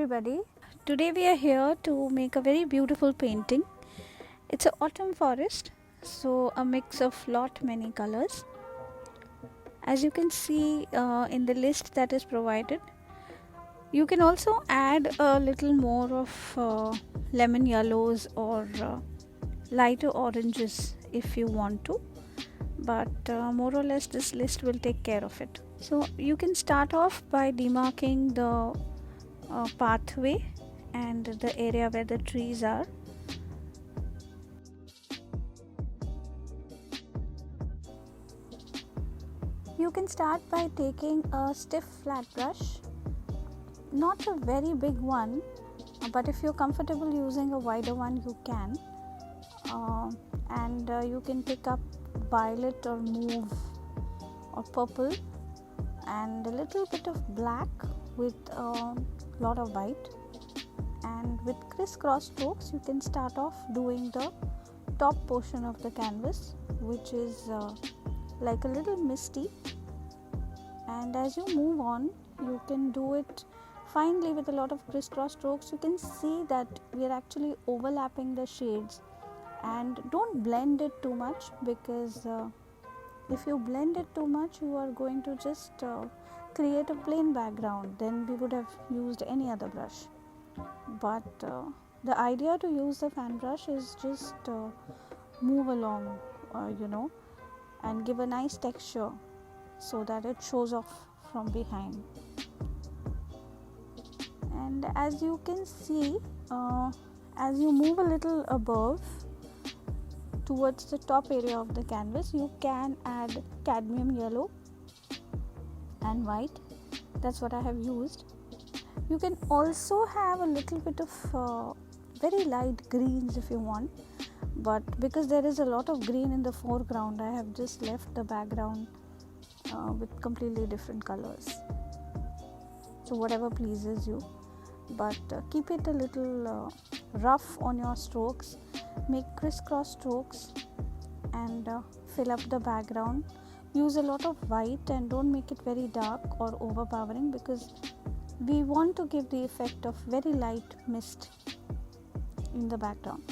everybody. Today we are here to make a very beautiful painting. It's an autumn forest, so a mix of many colors. As you can see in the list that is provided, you can also add a little more of lemon yellows or lighter oranges if you want to, but more or less this list will take care of it. So you can start off by demarking the pathway and the area where the trees are. You can start by taking a stiff flat brush, not a very big one, but if you're comfortable using a wider one you can, and you can pick up violet or mauve or purple and a little bit of black with a lot of white, and with crisscross strokes you can start off doing the top portion of the canvas, which is like a little misty, and as you move on you can do it finely with a lot of crisscross strokes. You can see that we are actually overlapping the shades, and don't blend it too much, because if you blend it too much you are going to just create a plain background. Then we would have used any other brush, but the idea to use the fan brush is just move along and give a nice texture so that it shows off from behind. And as you can see, as you move a little above towards the top area of the canvas, you can add cadmium yellow and white. That's what I have used. You can also have a little bit of very light greens if you want, but because there is a lot of green in the foreground, I have just left the background with completely different colors. So whatever pleases you, but keep it a little rough on your strokes. Make crisscross strokes and fill up the background. Use a lot of white and don't make it very dark or overpowering, because we want to give the effect of very light mist in the background.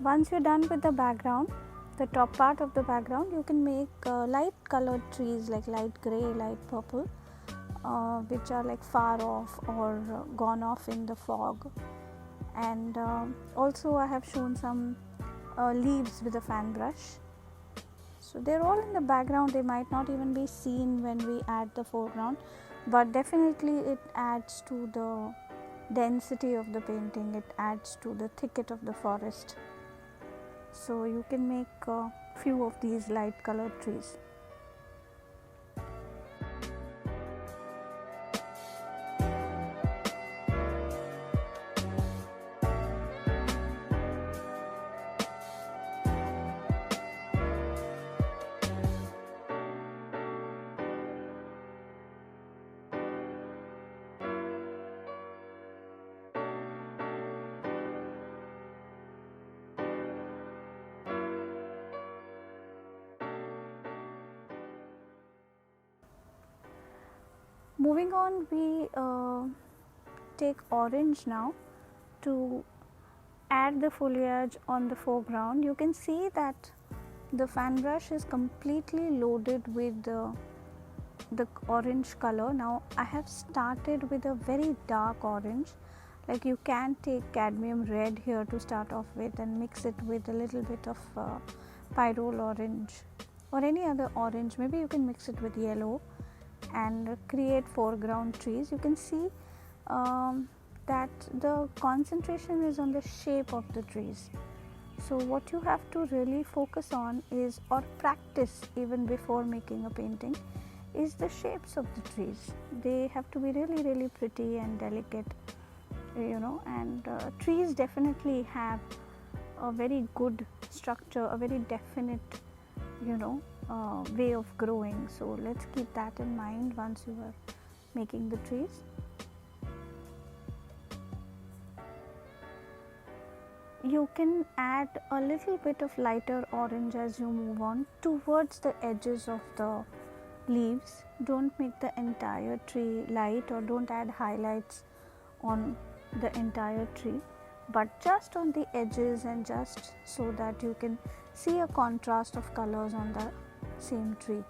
Once you're done with the background, the top part of the background, you can make light colored trees like light gray, light purple, which are like far off or gone off in the fog. And also I have shown some leaves with a fan brush. So they're all in the background. They might not even be seen when we add the foreground, but definitely it adds to the density of the painting. It adds to the thicket of the forest. So you can make a few of these light colored trees. Moving on, we take orange now to add the foliage on the foreground. You can see that the fan brush is completely loaded with the orange color. Now I have started with a very dark orange, like you can take cadmium red here to start off with and mix it with a little bit of pyrrole orange or any other orange. Maybe you can mix it with yellow and create foreground trees. You can see that the concentration is on the shape of the trees. So what you have to really focus on is, or practice even before making a painting, is the shapes of the trees. They have to be really pretty and delicate, and trees definitely have a very good structure, a very definite way of growing. So let's keep that in mind once you are making the trees. You can add a little bit of lighter orange as you move on towards the edges of the leaves. Don't make the entire tree light, or don't add highlights on the entire tree, but just on the edges, and just so that you can see a contrast of colors on the same tree.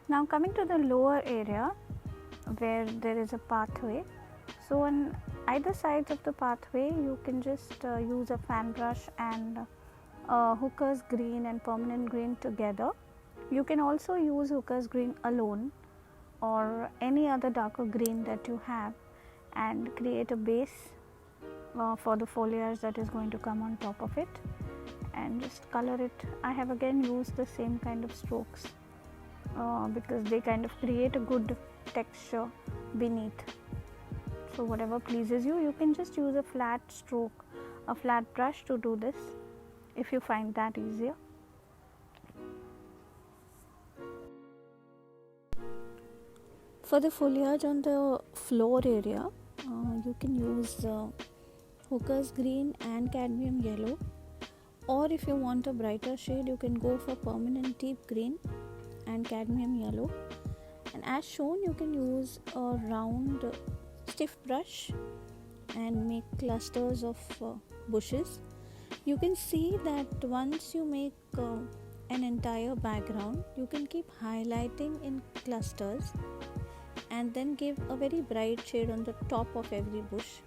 Now coming to the lower area where there is a pathway. So on either sides of the pathway you can just use a fan brush and hooker's green and permanent green together. You can also use hooker's green alone or any other darker green that you have, and create a base for the foliage that is going to come on top of it, and just color it. I have again used the same kind of strokes because they kind of create a good texture beneath. So whatever pleases you, you can just use a flat stroke, a flat brush to do this if you find that easier. For the foliage on the floor area, you can use hooker's green and cadmium yellow, or if you want a brighter shade you can go for permanent deep green and cadmium yellow. And as shown, you can use a round stiff brush and make clusters of bushes. You can see that once you make an entire background, you can keep highlighting in clusters and then give a very bright shade on the top of every bush.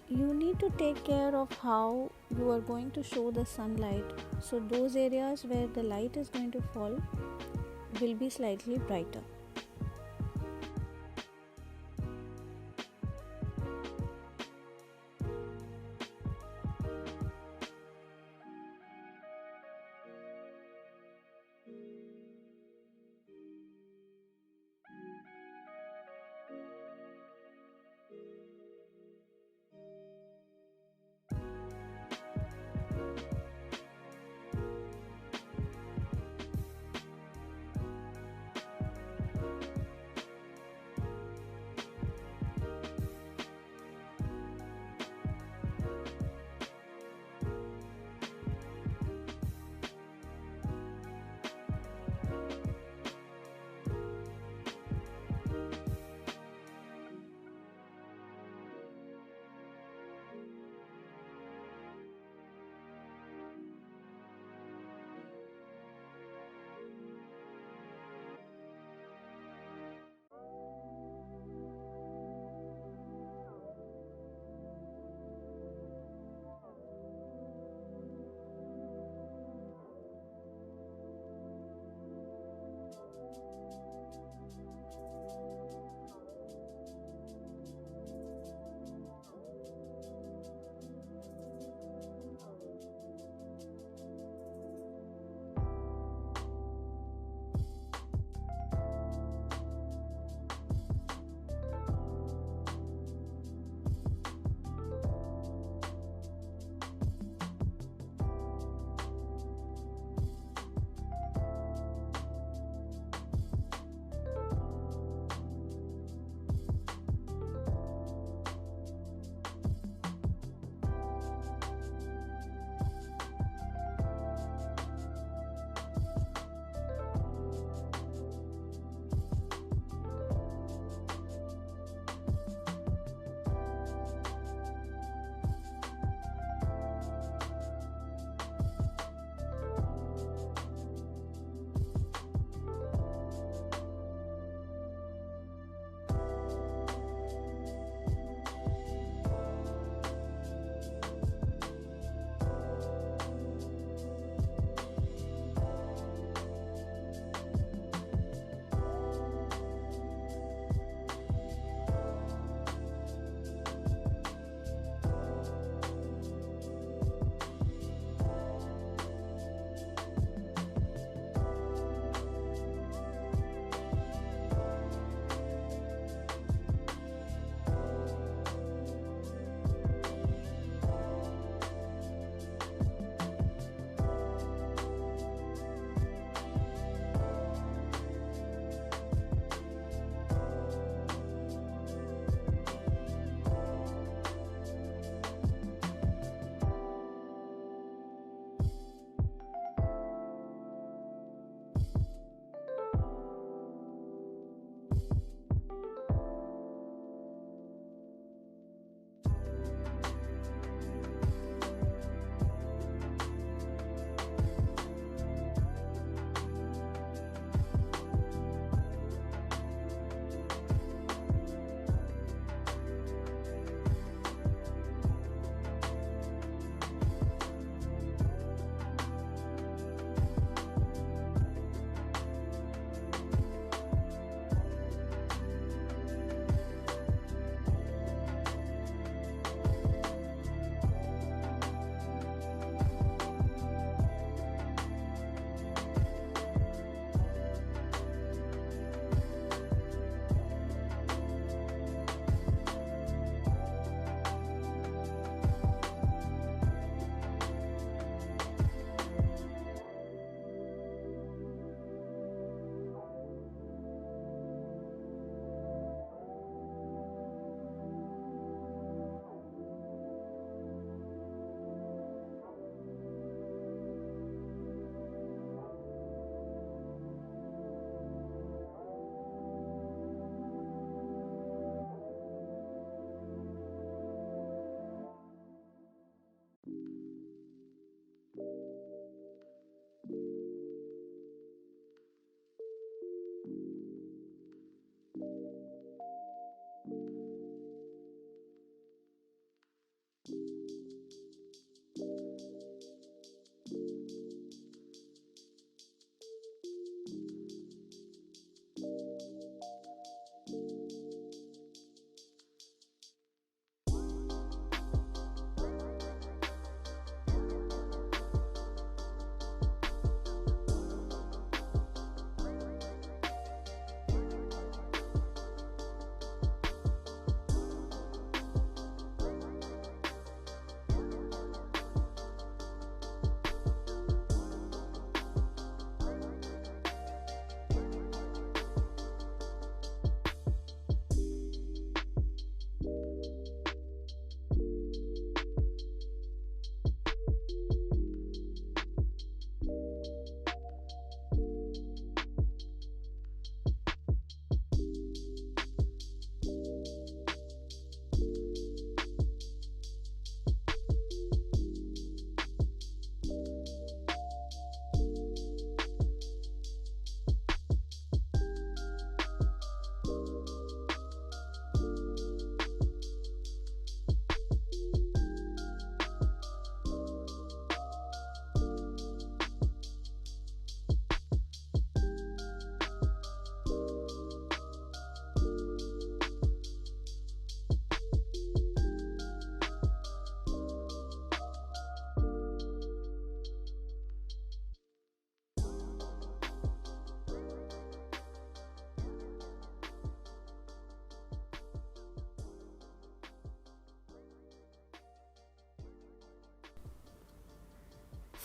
You need to take care of how you are going to show the sunlight, so those areas where the light is going to fall will be slightly brighter.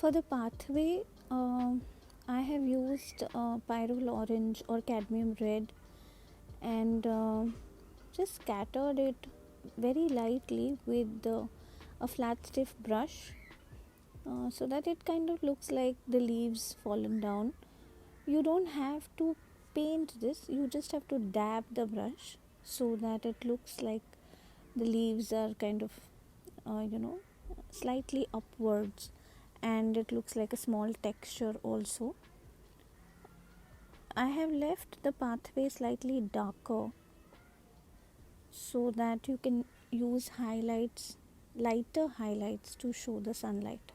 For the pathway, I have used pyrrole orange or cadmium red, and just scattered it very lightly with a flat stiff brush, so that it kind of looks like the leaves fallen down. You don't have to paint this, you just have to dab the brush so that it looks like the leaves are kind of slightly upwards, and it looks like a small texture also. I have left the pathway slightly darker so that you can use highlights, lighter highlights, to show the sunlight.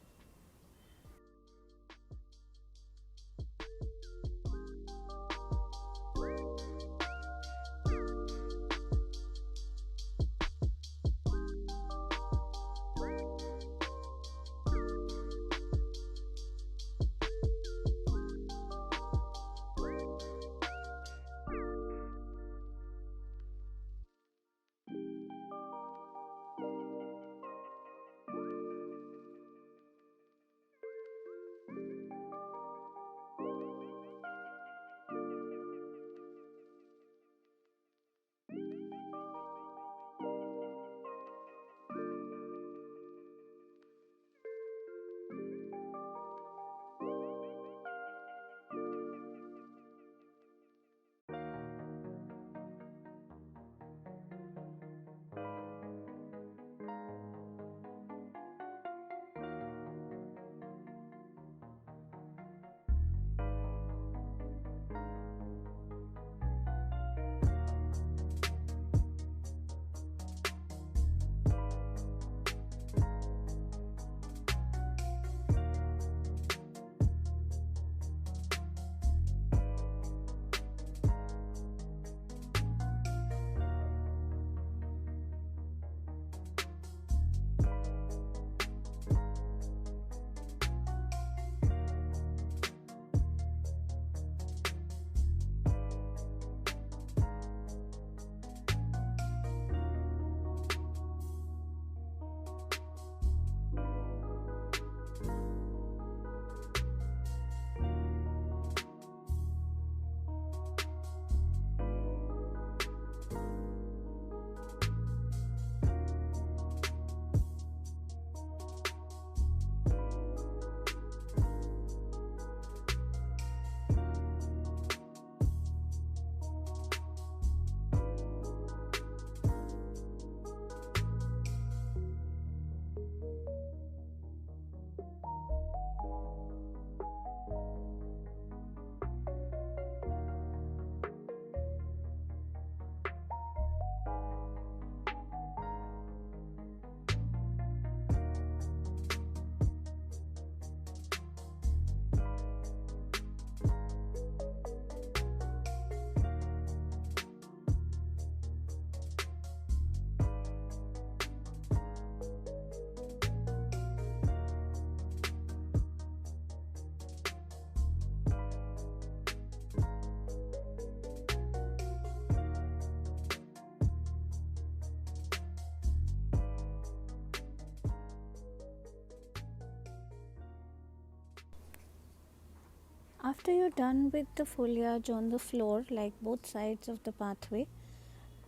After you're done with the foliage on the floor, like both sides of the pathway,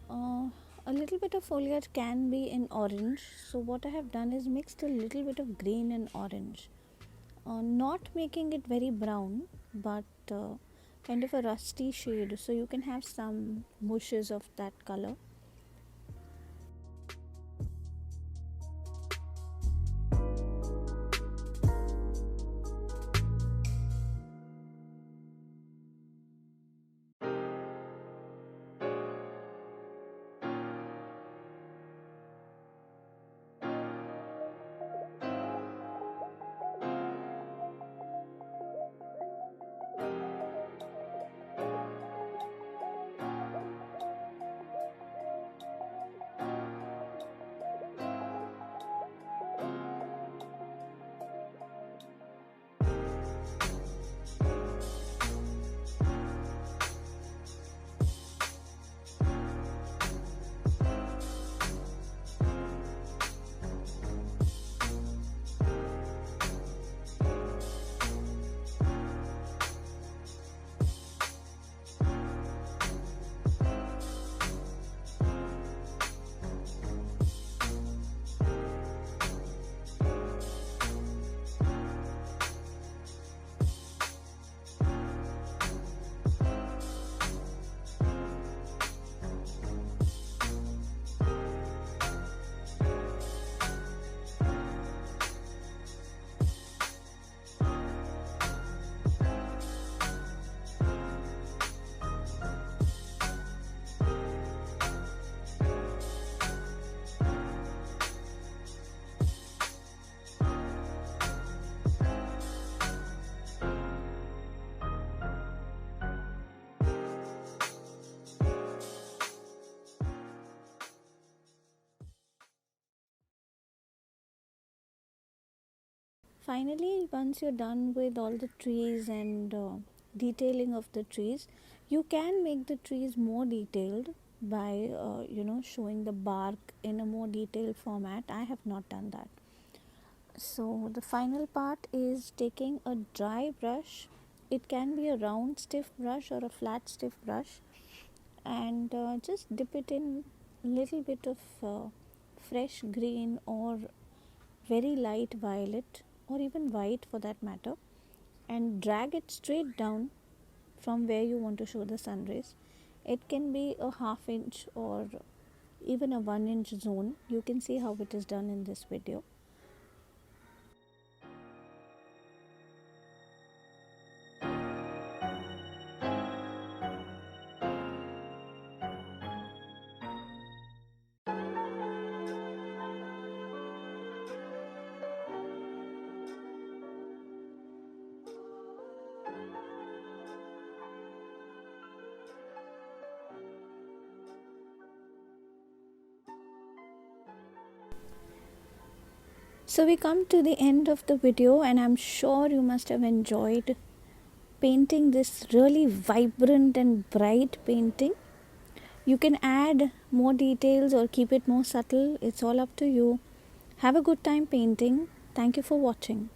a little bit of foliage can be in orange. So what I have done is mixed a little bit of green and orange, not making it very brown, but kind of a rusty shade, so you can have some bushes of that color. finally, once you're done with all the trees and detailing of the trees, you can make the trees more detailed by showing the bark in a more detailed format. I have not done that. So the final part is taking a dry brush. It can be a round stiff brush or a flat stiff brush, and just dip it in a little bit of fresh green or very light violet or even white for that matter, and drag it straight down from where you want to show the sun rays. It can be a half inch or even a 1 inch zone. You can see how it is done in this video. So we come to the end of the video, and I'm sure you must have enjoyed painting this really vibrant and bright painting. You can add more details or keep it more subtle. It's all up to you. Have a good time painting. Thank you for watching.